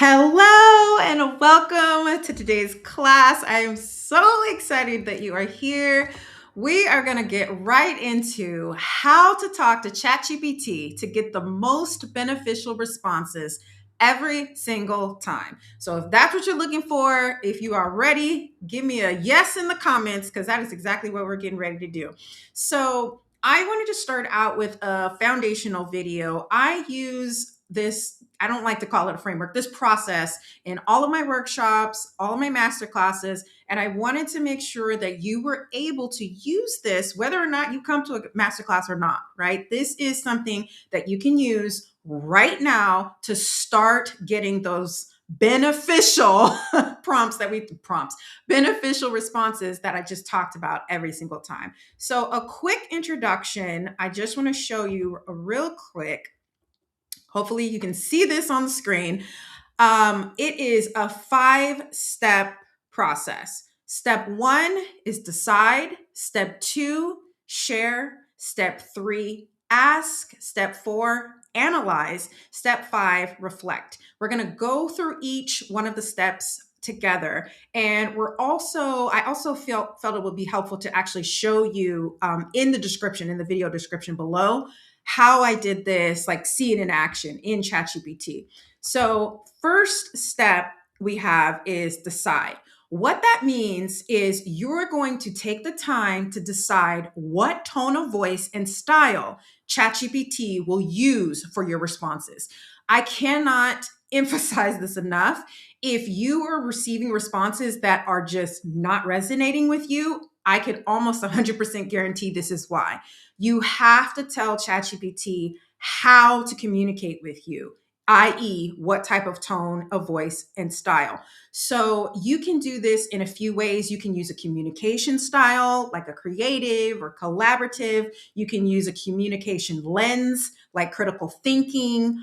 Hello and welcome to today's class. I am so excited that you are here. We are going to get right into how to talk to ChatGPT to get the most beneficial responses every single time. So, if that's what you're looking for, if you are ready, give me a yes in the comments because that is exactly what we're getting ready to do. So, I wanted to start out with a foundational video. I use this, I don't like to call it a framework, this process in all of my workshops, all of my master classes. And I wanted to make sure that you were able to use this, whether or not you come to a master class or not, right? This is something that you can use right now to start getting those beneficial beneficial responses that I just talked about every single time. So, a quick introduction. I just want to show you a real quick. Hopefully, you can see this on the screen. It is a 5-step process. Step one is decide. Step two, share. Step three, ask. Step four, analyze. Step five, reflect. We're going to go through each one of the steps together, and I also felt it would be helpful to actually show you in the description, in the video description below, how I did this, like see it in action in ChatGPT. So, first step we have is decide. What that means is you're going to take the time to decide what tone of voice and style ChatGPT will use for your responses. I cannot emphasize this enough. If you are receiving responses that are just not resonating with you, I can almost 100% guarantee this is why. You have to tell ChatGPT how to communicate with you, i.e., what type of tone of voice and style. So you can do this in a few ways. You can use a communication style, like a creative or collaborative. You can use a communication lens, like critical thinking,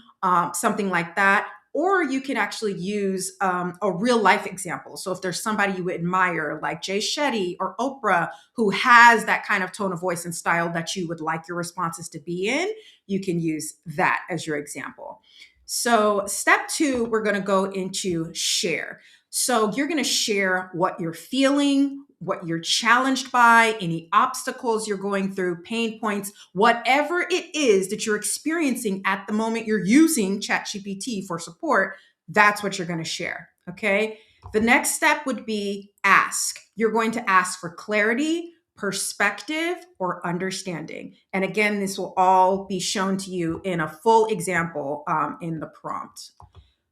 something like that. Or you can actually use a real life example. So if there's somebody you admire, like Jay Shetty or Oprah, who has that kind of tone of voice and style that you would like your responses to be in, you can use that as your example. So, step two, we're going to go into share. So, you're going to share what you're feeling, what you're challenged by, any obstacles you're going through, pain points, whatever it is that you're experiencing at the moment you're using ChatGPT for support, that's what you're going to share. Okay. The next step would be ask. You're going to ask for clarity, perspective, or understanding. And again, this will all be shown to you in a full example in the prompt.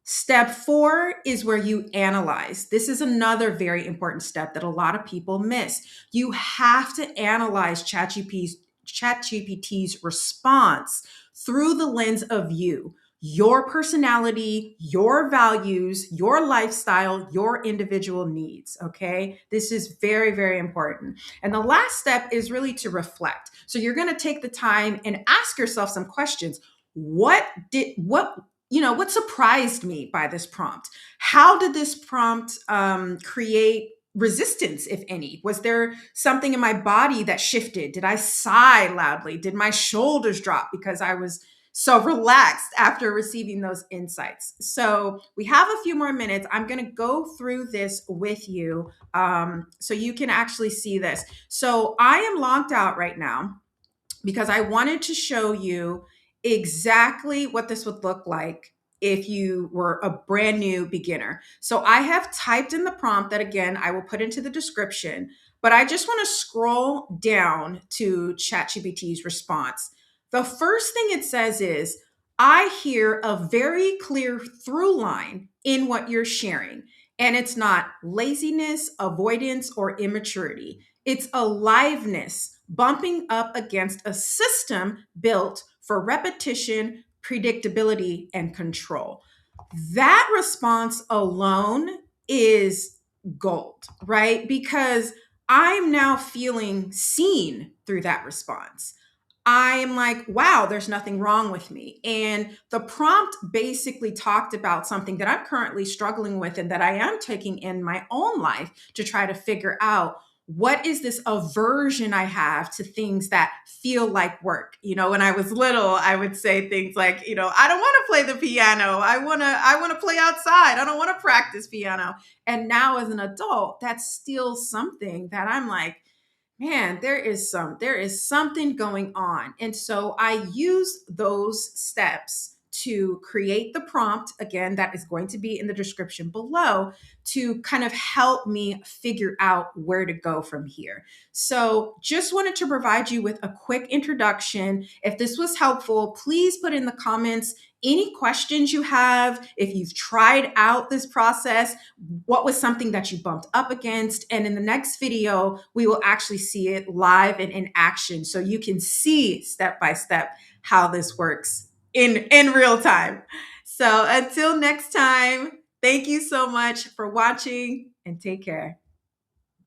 Step four is where you analyze. This is another very important step that a lot of people miss. You have to analyze ChatGPT's response through the lens of you, your personality, your values, your lifestyle, your individual needs. Okay. This is very, very important. And the last step is really to reflect. So you're going to take the time and ask yourself some questions. What surprised me by this prompt? How did this prompt create resistance, if any? Was there something in my body that shifted? Did I sigh loudly? Did my shoulders drop because I was so relaxed after receiving those insights? So we have a few more minutes. I'm going to go through this with you so you can actually see this. So I am logged out right now because I wanted to show you exactly what this would look like if you were a brand new beginner. So I have typed in the prompt that, again, I will put into the description, but I just want to scroll down to ChatGPT's response. The first thing it says is, I hear a very clear through line in what you're sharing. And it's not laziness, avoidance, or immaturity. It's aliveness bumping up against a system built for repetition, predictability, and control. That response alone is gold, right? Because I'm now feeling seen through that response. I'm like, wow, there's nothing wrong with me. And the prompt basically talked about something that I'm currently struggling with and that I am taking in my own life to try to figure out what is this aversion I have to things that feel like work? When I was little, I would say things like, I don't want to play the piano. I want to play outside. I don't want to practice piano. And now as an adult, that's still something that I'm like, man, there is something going on. And so I use those steps to create the prompt, again, that is going to be in the description below, to kind of help me figure out where to go from here. So just wanted to provide you with a quick introduction. If this was helpful, please put in the comments any questions you have. If you've tried out this process, what was something that you bumped up against? And in the next video, we will actually see it live and in action, so you can see step by step how this works in real time. So until next time, thank you so much for watching and take care.